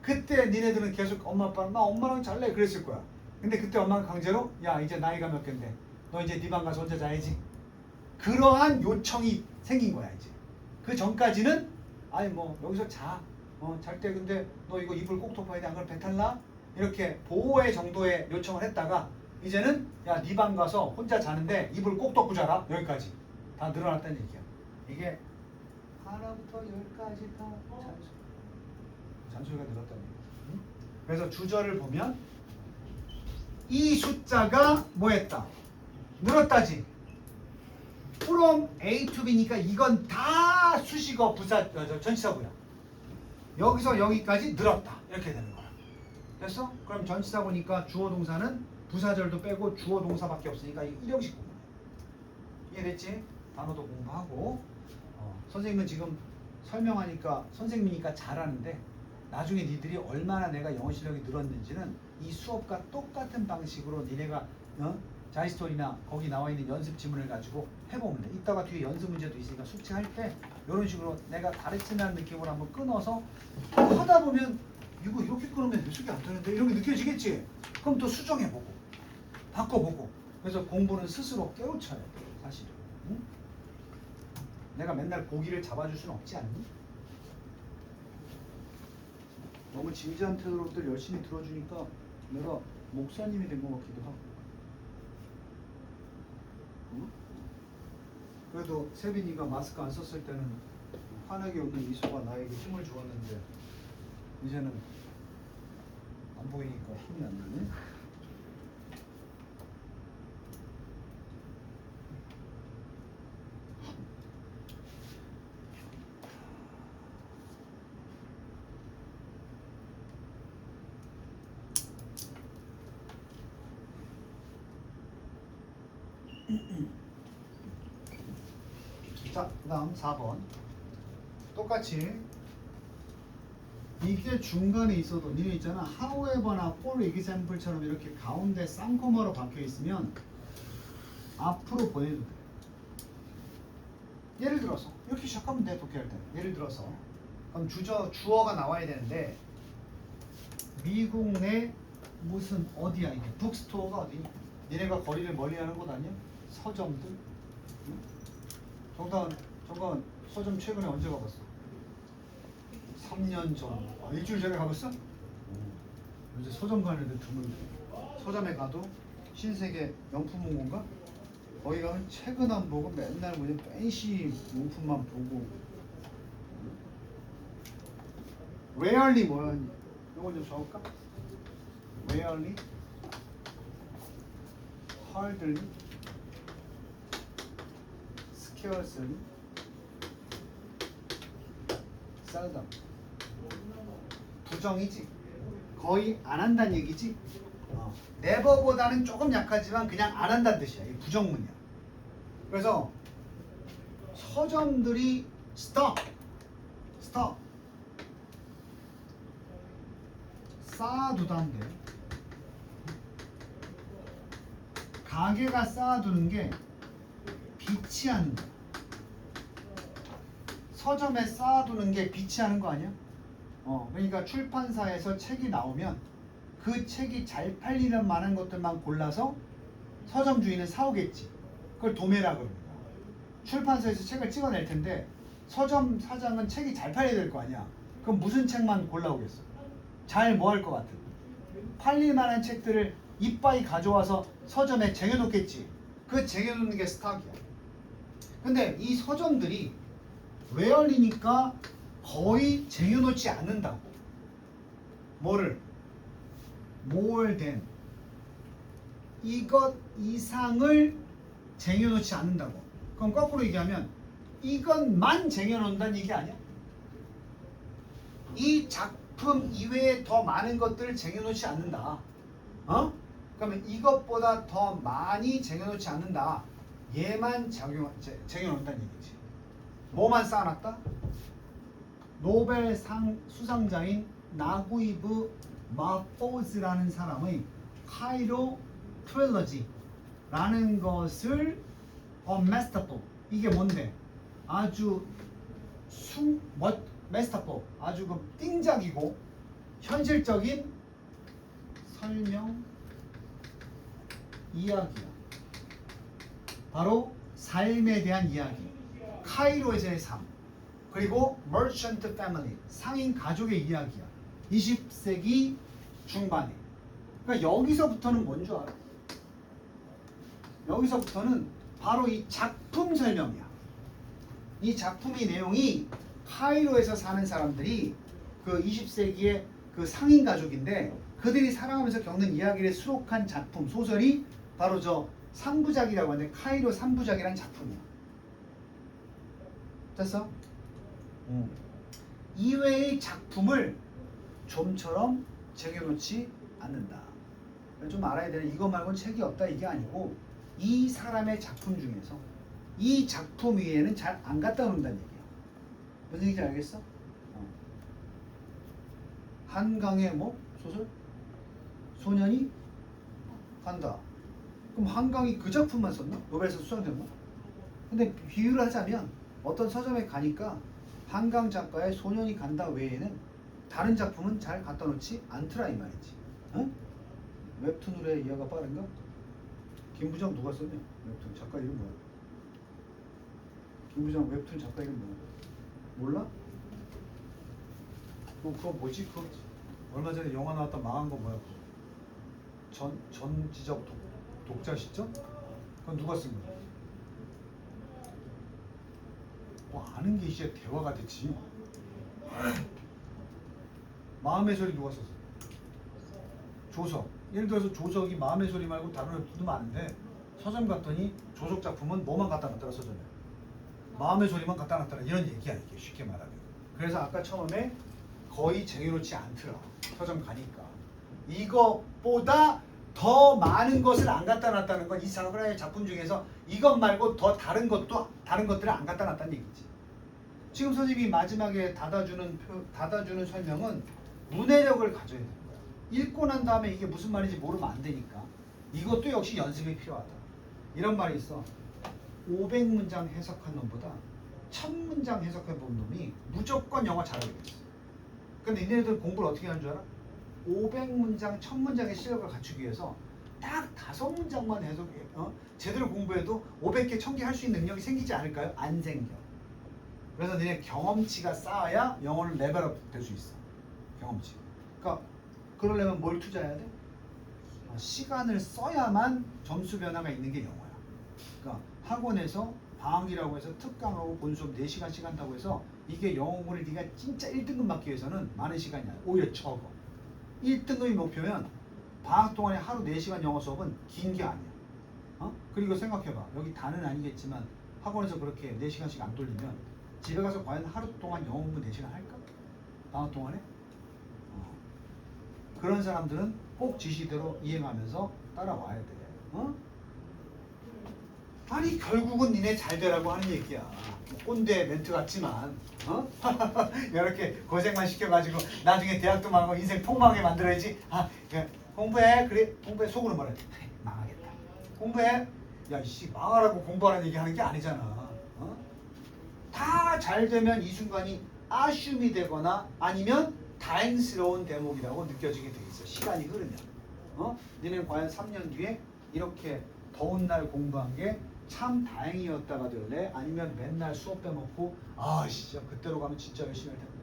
그때 니네들은 계속 엄마 아빠랑 나 엄마랑 잘래 그랬을 거야. 근데 그때 엄마가 강제로 야 이제 나이가 몇 갠데 너 이제 네 방 가서 혼자 자야지. 그러한 요청이 생긴 거야 이제. 그 전까지는 아니 뭐 여기서 자. 잘 때 근데 너 이거 이불 꼭 덮어야 돼. 안 그러면 배탈 나? 이렇게 보호의 정도의 요청을 했다가 이제는 야 네 방 가서 혼자 자는데 이불 꼭 덮고 자라. 여기까지 다 늘어났다는 얘기야. 이게 하나부터 열까지 다 잔소리가 늘었다는 얘기야. 응? 그래서 주절을 보면 이 숫자가 뭐했다? 늘었다지. from A to B니까 이건 다 수식어 부사 전치사구야. 여기서 여기까지 늘었다. 이렇게 되는 거야. 됐어? 그럼 전치사구니까 주어 동사는 부사절도 빼고 주어 동사밖에 없으니까 일형식 공부. 이해됐지? 단어도 공부하고 선생님은 지금 설명하니까 선생님이니까 잘하는데 나중에 니들이 얼마나 내가 영어 실력이 늘었는지는 이 수업과 똑같은 방식으로 니네가 자이스토리나 거기 나와 있는 연습 지문을 가지고 해보면 돼. 이따가 뒤에 연습 문제도 있으니까 숙제할 때 이런 식으로 내가 가르친다는 느낌으로 한번 끊어서 하다 보면 이거 이렇게 끊으면 해석이 안 되는데 이런 게 느껴지겠지? 그럼 또 수정해보고 바꿔보고 그래서 공부는 스스로 깨우쳐야 돼 사실은. 응? 내가 맨날 고기를 잡아줄 수는 없지 않니? 너무 진지한 태도로들 열심히 들어주니까 내가 목사님이 된 것 같기도 하고. 응? 그래도 세빈이가 마스크 안 썼을 때는 환하게 웃는 미소가 나에게 힘을 주었는데 이제는 안 보이니까 힘이 안 나네. 자, 그 다음 4번. 똑같이 이게 중간에 있어도 니네 있잖아. however나 for example처럼 이렇게 가운데 쌍코마로 박혀 있으면 앞으로 보내도 돼. 예를 들어서 이렇게 시작하면 돼. 독해할 때. 예를 들어서 그럼 주어가 나와야 되는데 미국 내 무슨 어디야 이게 북스토어가 어디? 니네가 거리를 멀리하는 곳 아니야? 서점들? 응? 정답은 서점 최근에 언제 가봤어? 3년 전. 일주일 전에 가봤어? 요새 서점 가는 애들 드문데. 서점에 가도 신세계 명품문고인가? 거기 가면 책은 안 보고 맨날 그냥 팬시 용품만 보고. rarely 뭐야? 이거 좀 적을까? rarely, hardly, scarcely, seldom. 부정이지. 거의 안 한다는 얘기지. never보다는 조금 약하지만 그냥 안 한다는 뜻이야. 이 부정문이야. 그래서 서점들이 stop 쌓아두다는데 가게가 쌓아두는 게 비치하는 거야. 서점에 쌓아두는 게 비치하는 거 아니야? 그러니까 출판사에서 책이 나오면 그 책이 잘 팔리는 만한 것들만 골라서 서점 주인은 사오겠지. 그걸 도매라 그럽니다. 출판사에서 책을 찍어낼 텐데 서점 사장은 책이 잘 팔려야 될 거 아니야. 그럼 무슨 책만 골라오겠어? 잘 뭐 할 것 같아? 팔릴 만한 책들을 이빠이 가져와서 서점에 쟁여놓겠지. 그 쟁여놓는 게 스탁이야. 근데 이 서점들이 rarely니까 거의 쟁여놓지 않는다고. 뭐를? more than 이것 이상을 쟁여놓지 않는다고. 그럼 거꾸로 얘기하면 이것만 쟁여놓는다는 얘기 아니야? 이 작품 이외에 더 많은 것들을 쟁여놓지 않는다. 그러면 이것보다 더 많이 쟁여놓지 않는다. 얘만 쟁여놓는다는 얘기지. 뭐만 쌓아놨다? 노벨상 수상자인 나구이브 마포즈라는 사람의 카이로 트릴러지라는 것을 masterful. 이게 뭔데? 아주 masterful. 아주 그 띵작이고 현실적인 설명 이야기야. 바로 삶에 대한 이야기. 카이로에서의 삶. 그리고 merchant family. 상인 가족의 이야기야. 20세기 중반에. 그러니까 여기서부터는 뭔 줄 알아? 여기서부터는 바로 이 작품 설명이야. 이 작품의 내용이 카이로에서 사는 사람들이 그 20세기의 그 상인 가족인데 그들이 살아가면서 겪는 이야기를 수록한 작품, 소설이 바로 저 3부작이라고 하는데 카이로 3부작이라는 작품이야. 됐어? 이외의 작품을 좀처럼 쟁여놓지 않는다. 좀 알아야 되는 이거 말고는 책이 없다 이게 아니고 이 사람의 작품 중에서 이 작품 위에는 잘 안 갖다 놓는다는 얘기야. 무슨 얘기인지 알겠어? 한강의 뭐 소설? 소년이 간다. 그럼 한강이 그 작품만 썼나? 노벨상 수상됐나? 근데 비유를 하자면 어떤 서점에 가니까 한강 작가의 소년이 간다 외에는 다른 작품은 잘 갖다 놓지 않더라 이 말이지. 웹툰으로 해 이해가 빠른가? 김부장 누가 썼냐? 웹툰 작가 이름 뭐야? 김부장 웹툰 작가 이름 뭐야? 몰라? 그거 뭐지? 그거 얼마 전에 영화 나왔다 망한 거 뭐야? 전지적 독자 시점? 그건 누가 쓴 거야? 뭐 아는 게 이제 대화가 됐지. 마음의 소리 누가 썼어? 조석. 예를 들어서 조석이 마음의 소리 말고 다른 것도 많은데 서점 갔더니 조석 작품은 뭐만 갖다 놨더라 서점에. 마음의 소리만 갖다 놨더라 이런 얘기야 이게 쉽게 말하면. 그래서 아까 처음에 거의 쟁여놓지 않더라 서점 가니까. 이것보다 더 많은 것을 안 갖다 놨다는 건 이 사그라의 작품 중에서 이것 말고 더 다른 것들을 안 갖다 놨다는 얘기지. 지금 선생님이 마지막에 닫아주는 설명은 문해력을 가져야 되는 거야. 읽고 난 다음에 이게 무슨 말인지 모르면 안 되니까 이것도 역시 연습이 필요하다. 이런 말이 있어. 500문장 해석한 놈보다 1000문장 해석해 본 놈이 무조건 영어 잘하게 됐어. 근데 니네들 공부를 어떻게 하는 줄 알아? 500문장, 1000문장의 실력을 갖추기 위해서 딱 5문장만 해석해. 제대로 공부해도 500개, 1000개 할 수 있는 능력이 생기지 않을까요? 안 생겨. 그래서 니네 경험치가 쌓아야 영어를 레벨업 될 수 있어. 경험치. 그러니까 그러려면 뭘 투자해야 돼? 시간을 써야만 점수 변화가 있는 게 영어야. 그러니까 학원에서 방학이라고 해서 특강하고 본수업 4시간씩 한다고 해서 이게 영어 공부를 네가 진짜 1등급 맞기 위해서는 많은 시간이 아니야. 오히려 적어. 1등급이 목표면 방학 동안에 하루 4시간 영어 수업은 긴 게 아니야. 그리고 생각해봐. 여기 다는 아니겠지만 학원에서 그렇게 4시간씩 안 돌리면 집에 가서 과연 하루 동안 영어 공부 4시간 할까? 방학 동안에? 그런 사람들은 꼭 지시대로 이행하면서 따라와야 돼. 아니 결국은 니네 잘 되라고 하는 얘기야. 꼰대 멘트 같지만 이렇게 고생만 시켜가지고 나중에 대학도 망하고 인생 폭망하게 만들어야지. 공부해. 그래 공부해. 속으로 말해. 망하겠다. 공부해. 야 이씨 망하라고 공부하라는 얘기 하는 게 아니잖아. 다 잘 되면 이 순간이 아쉬움이 되거나 아니면 다행스러운 대목이라고 느껴지게 돼 있어. 시간이 흐르면. 니네는 과연 3년 뒤에 이렇게 더운 날 공부한 게 참 다행이었다가 될래? 아니면 맨날 수업 빼먹고 진짜 그때로 가면 진짜 열심히 할 텐데.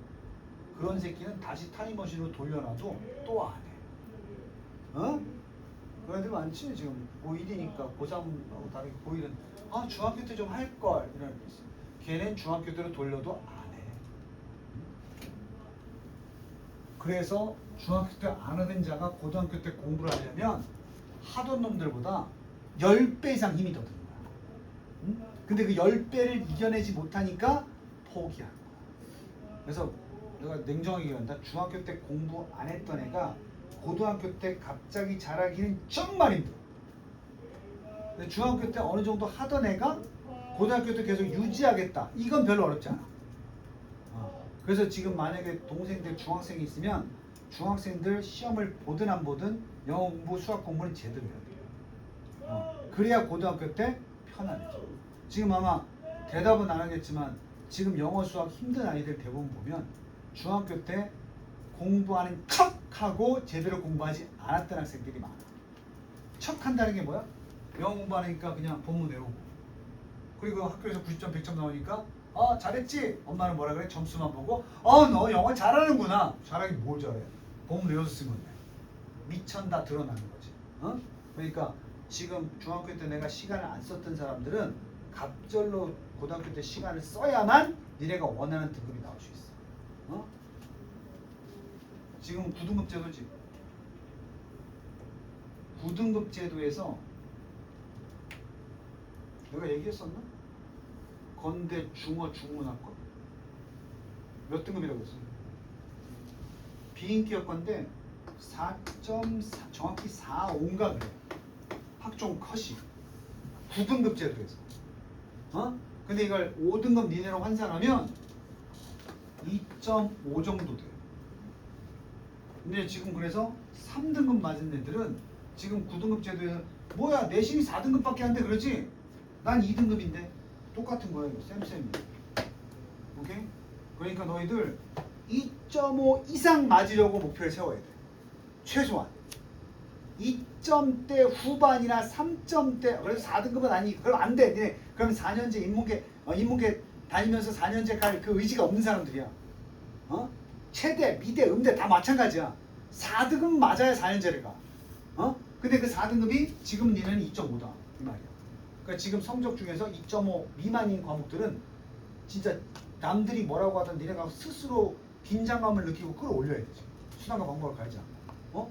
그런 새끼는 다시 타임머신으로 돌려놔도 또 안 해. 그런 애들 많지. 지금 고1이니까 고3하고 다르게 고1은 중학교 때 좀 할걸 이런 게 있어. 걔는 중학교 때로 돌려도 안 해. 그래서 중학교 때 안 하던 자가 고등학교 때 공부를 하려면 하던 놈들보다 10배 이상 힘이 더 드는 거야. 근데 그 10배를 이겨내지 못하니까 포기한 거야. 그래서 내가 냉정하게 얘기한다. 중학교 때 공부 안 했던 애가 고등학교 때 갑자기 잘하기는 정말 힘들어. 근데 중학교 때 어느 정도 하던 애가 고등학교 때 계속 유지하겠다. 이건 별로 어렵지 않아. 그래서 지금 만약에 동생들 중학생이 있으면 중학생들 시험을 보든 안 보든 영어 공부, 수학 공부는 제대로 해야 돼. 그래야 고등학교 때 편안해져. 지금 아마 대답은 안 하겠지만 지금 영어, 수학 힘든 아이들 대부분 보면 중학교 때 공부하는 척하고 제대로 공부하지 않았던 학생들이 많아. 척한다는 게 뭐야? 영어 공부하니까 그냥 본문 외우고 그리고 학교에서 90점, 100점 나오니까 잘했지? 엄마는 뭐라 그래? 점수만 보고 너 영어 잘하는구나. 잘하긴 뭘 잘해? 본문 외워서 쓴 건데. 미천 다 드러나는 거지. 그러니까 지금 중학교 때 내가 시간을 안 썼던 사람들은 갑절로 고등학교 때 시간을 써야만 니네가 원하는 등급이 나올 수 있어. 지금 9등급 제도지. 9등급 제도에서 내가 얘기했었나? 건대 중어 중문학과 몇 등급이라고 했어? 비인기업 건데 4.4 정확히 4.5인가 그래. 학종 컷이 9등급 제도에서. 근데 이걸 5등급 니네로 환산하면 2.5 정도 돼. 근데 지금 그래서 3등급 맞은 애들은 지금 9등급 제도에서 뭐야 내신이 4등급밖에 안 돼 그러지? 난 2등급인데 똑같은 거야 이거 쌤. 오케이? 그러니까 너희들 2.5 이상 맞으려고 목표를 세워야 돼. 최소한 2점대 후반이나 3점대. 그래서 4등급은 아니. 그럼 안 돼. 니네 그럼 4년제 인문계 다니면서 4년제 갈 그 의지가 없는 사람들이야. 체대, 미대, 음대 다 마찬가지야. 4등급 맞아야 4년제를 가. 근데 그 4등급이 지금 니네는 2.5다 이 말이야. 그러니까 지금 성적 중에서 2.5 미만인 과목들은 진짜 남들이 뭐라고 하든 니네가 스스로 긴장감을 느끼고 끌어올려야 되지. 수단과 방법을 가리지 않고.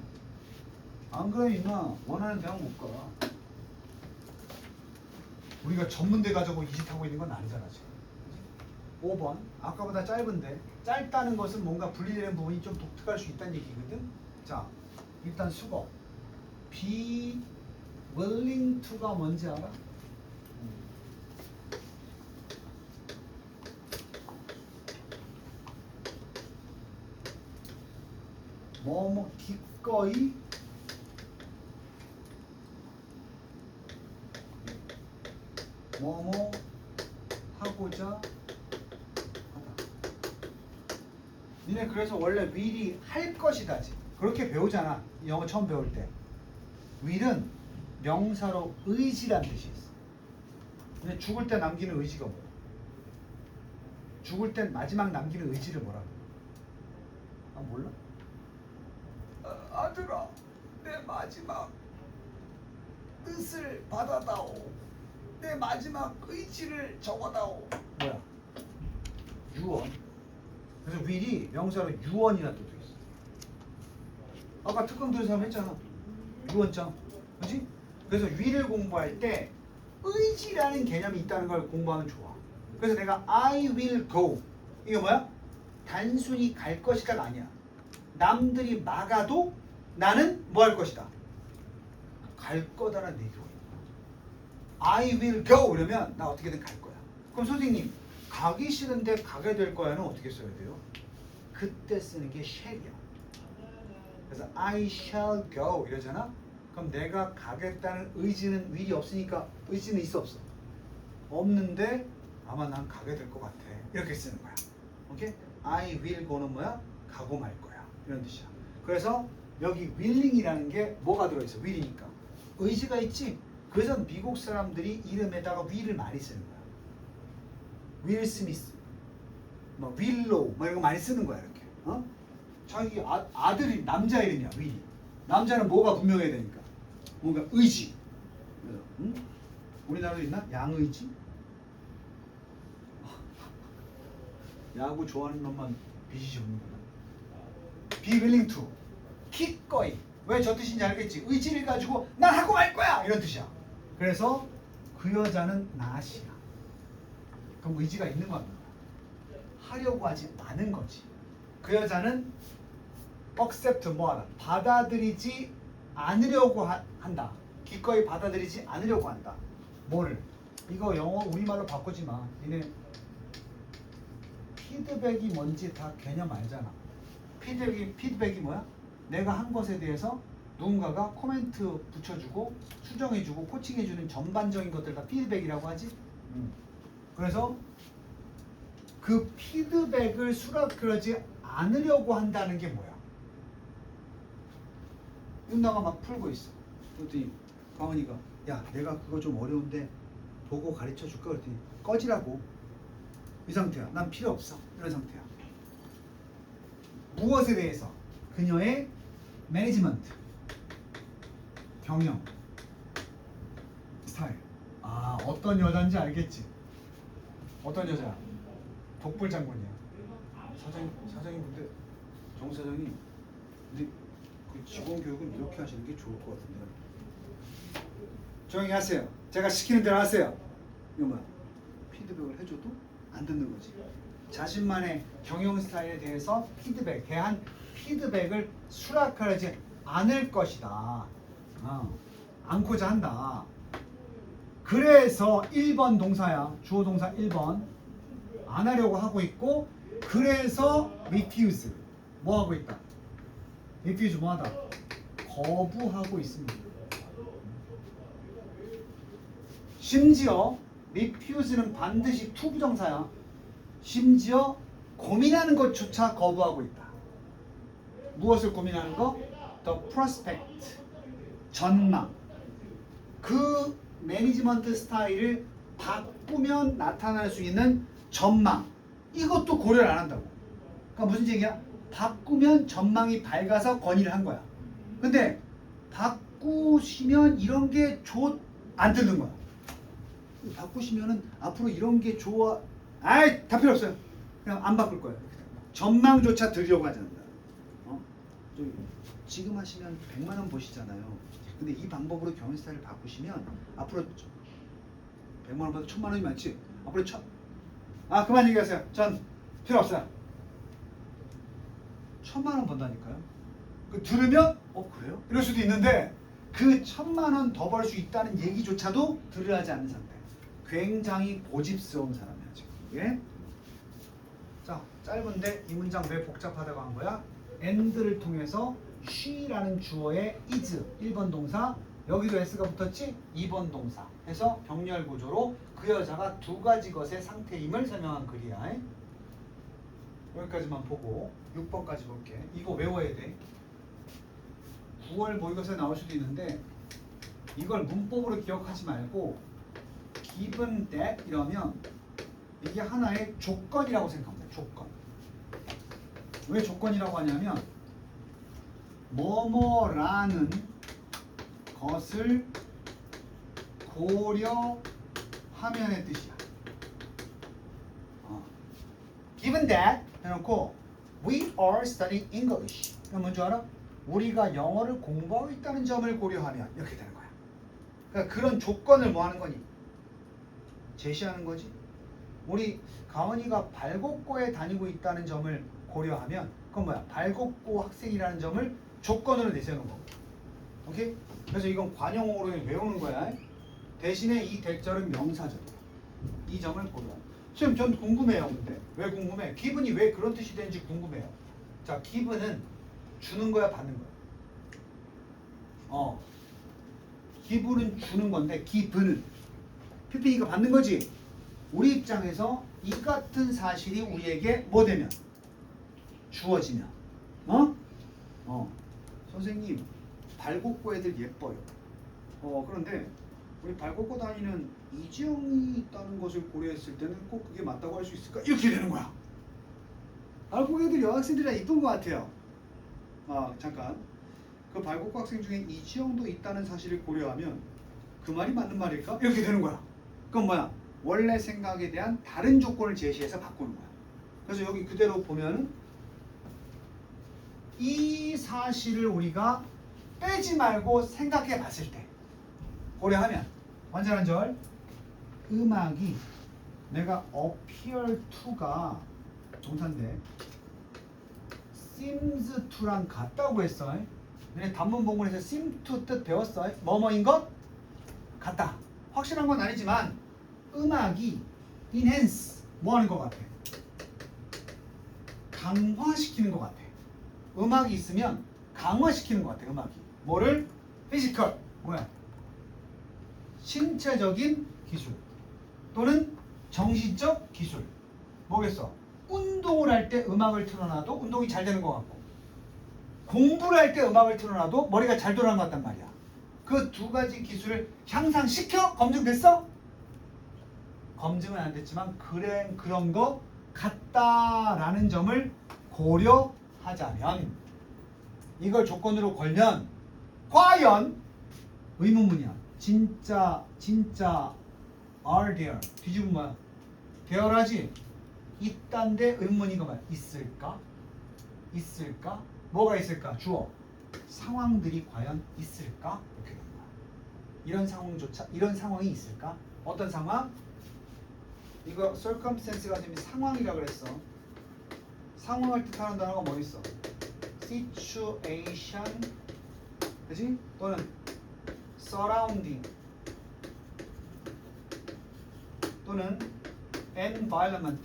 안 그러면 임마 원하는 대학 못 가. 우리가 전문대 가자고 이 짓 하고 있는 건 아니잖아 지금. 5번 아까보다 짧은데 짧다는 것은 뭔가 분리되는 부분이 좀 독특할 수 있다는 얘기거든. 자 일단 수거 be willing to가 뭔지 알아? 뭐뭐 기꺼이 뭐뭐 하고자 하다. 니네 그래서 원래 will이 할 것이다지 그렇게 배우잖아. 영어 처음 배울 때. will은 명사로 의지란 뜻이 있어. 근데 죽을 때 남기는 의지가 뭐야? 죽을 때 마지막 남기는 의지를 뭐라고? 아 몰라? 아들아, 내 마지막 뜻을 받아다오. 내 마지막 의지를 적어다오. 뭐야? 유언. 그래서 will이 명사로 유언이라는 뜻도 있어. 아까 특강 들은 사람 했잖아. 유언장. 그렇지? 그래서 will을 공부할 때 의지라는 개념이 있다는 걸 공부하면 좋아. 그래서 내가 I will go. 이게 뭐야? 단순히 갈 것이다가 아니야. 남들이 막아도 나는 뭐 할 것이다? 갈 거다라는 얘기가 I will go 그러면 나 어떻게든 갈 거야. 그럼 선생님 가기 싫은데 가게 될 거야는 어떻게 써야 돼요? 그때 쓰는 게 shall이야. 그래서 I shall go 이러잖아. 그럼 내가 가겠다는 의지는 will이 없으니까 의지는 있어 없어? 없는데 아마 난 가게 될 것 같아. 이렇게 쓰는 거야. 오케이? I will go는 뭐야? 가고 말 거야. 이런 뜻이야. 그래서 여기 willing이라는 게 뭐가 들어있어? will이니까. 의지가 있지? 그래서 미국 사람들이 이름에다가 will을 많이 쓰는 거야. 윌 스미스, 뭐 윌로우, 뭐 이런 거 많이 쓰는 거야 이렇게. 어? 자기 아들이 남자 이름이야 윌이. 남자는 뭐가 분명해야 되니까. 뭔가 의지. 그래서, 응? 우리나라도 있나? 양의지? 야구 좋아하는 놈만 빚이 없는구나. Be willing to. 기꺼이. 왜 저 뜻인지 알겠지? 의지를 가지고 난 하고 말 거야! 이런 뜻이야. 그래서 그 여자는 not이야. 그럼 의지가 있는 거 아니야? 하려고 하지 않은 거지. 그 여자는 accept 뭐하다? 받아들이지 않으려고 한다. 기꺼이 받아들이지 않으려고 한다. 뭐를? 이거 영어 우리말로 바꾸지 마. 니네 피드백이 뭔지 다 개념 알잖아. 피드백이 뭐야? 내가 한 것에 대해서 누군가가 코멘트 붙여주고 수정해주고 코칭해주는 전반적인 것들 다 피드백이라고 하지. 그래서 그 피드백을 수락하지 않으려고 한다는 게 뭐야? 윤나가 막 풀고 있어. 그랬더니 강은이가 야 내가 그거 좀 어려운데 보고 가르쳐 줄까? 그랬더니 꺼지라고. 이 상태야. 난 필요 없어. 이런 상태야. 무엇에 대해서? 그녀의 매니지먼트, 경영, 스타일. 아 어떤 여잔지 알겠지? 어떤 여자야? 독불 장군이야. 사장님 근데 정 사장님 근데 그 직원 교육은 이렇게 하시는 게 좋을 것 같은데. 조용히 하세요. 제가 시키는 대로 하세요. 이거 뭐야? 피드백을 해줘도 안 듣는 거지. 자신만의 경영 스타일에 대해서 대한 피드백을 수락하지 않을 것이다. 않고자 한다. 그래서 1번 동사야. 주어 동사 1번. 안 하려고 하고 있고 그래서 refuse. 뭐 하고 있다? refuse 뭐 하다? 거부하고 있습니다. 심지어 refuse는 반드시 to 부정사야. 심지어 고민하는 것조차 거부하고 있다. 무엇을 고민하는 거? The prospect. 전망. 그 매니지먼트 스타일을 바꾸면 나타날 수 있는 전망. 이것도 고려를 안 한다고. 그러니까 무슨 얘기야? 바꾸면 전망이 밝아서 건의를 한 거야. 근데 바꾸시면 이런 게 안 듣는 거야. 바꾸시면은 앞으로 이런 게 좋아. 아이 다 필요 없어요. 그냥 안 바꿀 거예요. 전망조차 들으려고 하지 않는다. 지금 하시면 100만 원 보시잖아요. 근데 이 방법으로 경영 스타일을 바꾸시면 앞으로 100만 원 받아 1000만 원이 많지. 앞으로 그만 얘기하세요. 전 필요 없어요. 1000만 원 번다니까요. 그 들으면 그래요? 이럴 수도 있는데 그 1,000만 원 더 벌 수 있다는 얘기조차도 들으려 하지 않는 상태. 굉장히 고집스러운 사람이야 지금. 예? 자, 짧은데 이 문장 왜 복잡하다고 한 거야? and를 통해서 she라는 주어의 is 1번 동사, 여기도 s가 붙었지? 2번 동사 해서 병렬 구조로 그 여자가 두 가지 것의 상태임을 설명한 글이야. 여기까지만 보고 6번까지 볼게. 이거 외워야 돼. 9월 모의고사에 나올 수도 있는데 이걸 문법으로 기억하지 말고 given that 이러면 이게 하나의 조건이라고 생각합니다. 조건. 왜 조건이라고 하냐면 뭐뭐라는 것을 고려하면의 뜻이야. Given that 해놓고 We are studying English. 그럼 뭔지 알아? 우리가 영어를 공부하고 있다는 점을 고려하면 이렇게 되는 거야. 그러니까 그런 조건을 뭐 하는 거니? 제시하는 거지. 우리 가은이가 발곡고에 다니고 있다는 점을 고려하면 그건 뭐야? 발곡고 학생이라는 점을 조건으로 내세우는 거고. 오케이? 그래서 이건 관용어로 외우는 거야. 대신에 이 대절은 명사절이야. 이 점을 고려하는. 선생님 전 궁금해요. 근데 왜 궁금해? 기분이 왜 그런 뜻이 되는지 궁금해요. 자, 기분은 주는 거야 받는 거야? 기분은 주는 건데 기분은 PPT가 받는 거지. 우리 입장에서 이 같은 사실이 우리에게 뭐 되면? 주어지면. 선생님 발곡고 애들 예뻐요. 그런데 우리 발곡고 다니는 이지영이 있다는 것을 고려했을 때는 꼭 그게 맞다고 할 수 있을까? 이렇게 되는 거야. 발곡고 애들 여학생들이라 이쁜 것 같아요. 잠깐. 그 발곡고 학생 중에 이지영도 있다는 사실을 고려하면 그 말이 맞는 말일까? 이렇게 되는 거야. 그건 뭐야? 원래 생각에 대한 다른 조건을 제시해서 바꾸는 거야. 그래서 여기 그대로 보면 이 사실을 우리가 빼지 말고 생각해 봤을 때 고려하면 완전한 절 음악이 내가 appear to가 동사인데 seems to랑 같다고 했어. 너네 단문 본문에서 seem to 뜻 배웠어. 뭐뭐인 것 같다. 확실한 건 아니지만 음악이 enhance 뭐 하는 것 같아? 강화시키는 것 같아. 음악이 있으면 강화시키는 것 같아. 음악이 뭐를? 피지컬 뭐야? 신체적인 기술 또는 정신적 기술. 뭐겠어? 운동을 할 때 음악을 틀어놔도 운동이 잘 되는 것 같고 공부를 할 때 음악을 틀어놔도 머리가 잘 돌아가는 것 같단 말이야. 그 두 가지 기술을 향상시켜? 검증됐어? 검증은 안 됐지만 그런 거 같다라는 점을 고려하자면 이걸 조건으로 걸면 과연 의문문이야. 진짜 are there 뒤집으면 뭐야? 대열하지? 있단데 의문문인 거 말이야. 있을까? 뭐가 있을까? 주어. 상황들이 과연 있을까? 이렇게 되는 거야. 이런 상황이 있을까? 어떤 상황? 이거 circumstance가 지금 상황이라고 그랬어. 상황을 뜻하는 단어가 뭐 있어? situation, 그지? 또는 surrounding, 또는 environment.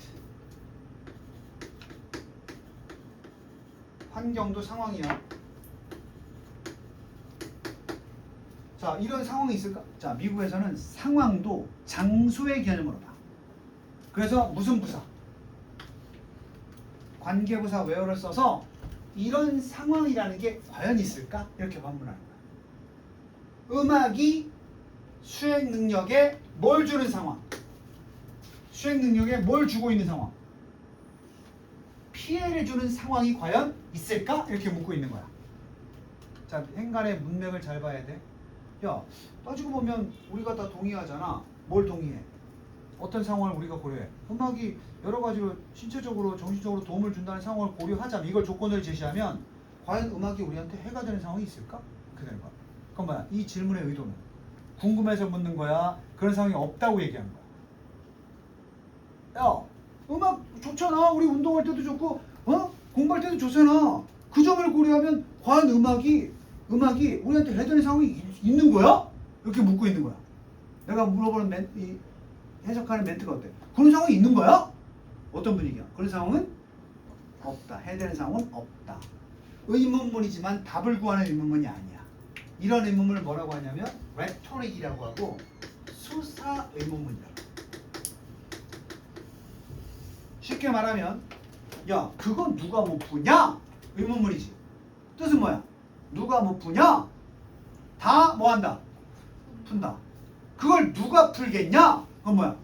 환경도 상황이야. 자, 이런 상황이 있을까? 자, 미국에서는 상황도 장소의 개념으로 봐. 그래서 무슨 부사? 관계부사 where를 써서 이런 상황이라는 게 과연 있을까? 이렇게 반문하는 거야. 음악이 수행 능력에 뭘 주는 상황? 수행 능력에 뭘 주고 있는 상황? 피해를 주는 상황이 과연 있을까? 이렇게 묻고 있는 거야. 자, 행간의 문맥을 잘 봐야 돼. 야, 따지고 보면 우리가 다 동의하잖아. 뭘 동의해? 어떤 상황을 우리가 고려해? 음악이 여러 가지로 신체적으로 정신적으로 도움을 준다는 상황을 고려하자면 이걸 조건을 제시하면 과연 음악이 우리한테 해가 되는 상황이 있을까? 그렇게 되는 거야. 그럼 뭐야? 이 질문의 의도는 궁금해서 묻는 거야? 그런 상황이 없다고 얘기하는 거야. 야, 음악 좋잖아. 우리 운동할 때도 좋고 공부할 때도 좋잖아. 그 점을 고려하면 과연 음악이 음악이 우리한테 해당되는 상황이 있는 거야? 이렇게 묻고 있는 거야. 내가 물어보는 해석하는 멘트가 어때? 그런 상황이 있는 거야? 어떤 분위기야? 그런 상황은 없다. 해당되는 상황은 없다. 의문문이지만 답을 구하는 의문문이 아니야. 이런 의문문을 뭐라고 하냐면 rhetoric이라고 하고 수사 의문문이라고. 쉽게 말하면 야 그건 누가 못 푸냐? 의문문이지. 뜻은 뭐야? 누가 못 푸냐? 다 뭐한다? 푼다. 그걸 누가 풀겠냐? 그건 뭐야?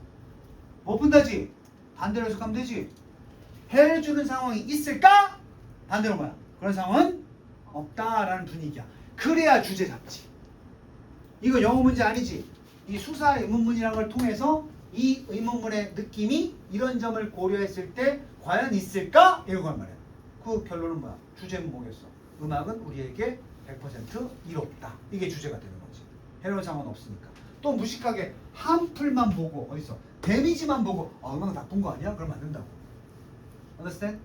못 푼다지. 반대로 해석하면 되지. 해주는 상황이 있을까? 반대로 뭐야? 그런 상황은 없다라는 분위기야. 그래야 주제 잡지. 이거 영어 문제 아니지. 이 수사 의문문이라는 걸 통해서 이 의문문의 느낌이 이런 점을 고려했을 때 과연 있을까? 이런 말이야. 그 결론은 뭐야? 주제는 뭐겠어? 음악은 우리에게 100% 이롭다. 이게 주제가 되는 거지. 해로운 상황은 없으니까. 또 무식하게 한풀만 보고 어디서 데미지만 보고 음악 나쁜 거 아니야? 그러면 안 된다고. understand?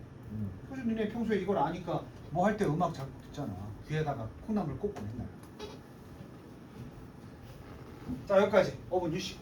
그래서 니네 평소에 이걸 아니까 뭐 할 때 음악 잘 듣잖아. 귀에다가 콩나물 꽂고 맨날. 자 여기까지 5분 휴식.